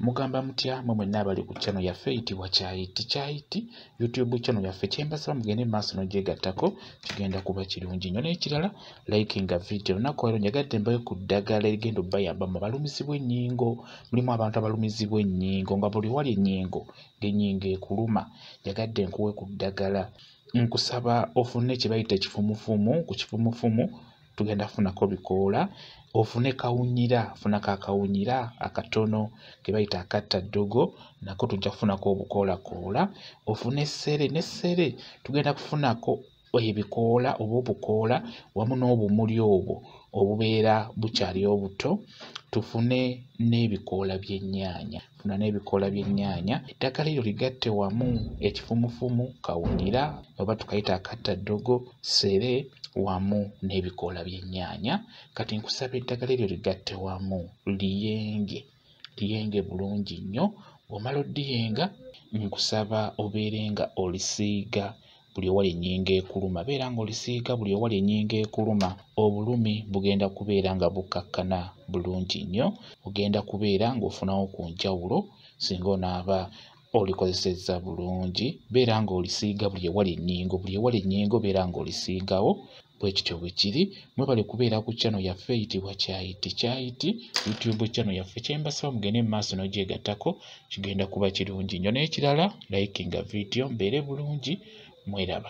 Mugamba mutya mwe mwenna abali ku channel yaffe eyitibwa Kyayiti YouTube channel yaffe kyembasaba mugende maaso n'ogyegattako kigenda kuba kirungi nnyo. N'ekirala likinga video olunaku olwo njagadde mbawe ku ddagala erigenda obbayamba mu balumizibwa ennyingo. Mulimu abantu abalumizibwa ennyingo nga buli wali ennyingo ng'ennyingo ekuluma njagadde nkuwe ku ddagala. Nkusaba ofune kye bayita ekifumufumu. Ku kifumufumu tugenda kufunako bikoola, ofune kawunyira, funako akawunyira akatono ke bayita akattaddogo nako tujja kufunako obukoolakoola, ofune essere n'essere tugenda kufunako ebikoola oba obukoola wamu n'obumuli obwo obubeera bukyali obuto, tufune n'ebikoola by'ennyaanya. Funa n'ebikoola by'ennyaanya, eddagala eryo ligatte wamu ekifumufumu, kawunyira oba tukayita akattaddogo, ssere wamu n'ebikoola by'ennyaanya. Kati nkusaba eddagala eryo ligatte wamu liyenge bulungi nnyo. Bw'omala oddiyenga nkusaba obeere nga olisiiga buli ewali ennyingo ekuluma. Beera nga olisiiga buli ewali ennyingo ekuluma, obulumi bugenda kubeera nga bukkakkana bulungi nnyo. Ogenda kubeera ng'ofunawo ku njawulo singa onaaba olikozesezza bulungi. Beera nga olisiiga buli ewali ennyingo beera nga olisiigawo. Bwe kityo bwe kiri. Mwebale kubeera ku channel yaffe eyitibwa Kyayiti YouTube channel yaffe kyembasaba mugende mu maaso n'ogyegattako kigenda kuba kirungi nnyo. N'ekirala likinga video mbeere bulungi. Mweraba.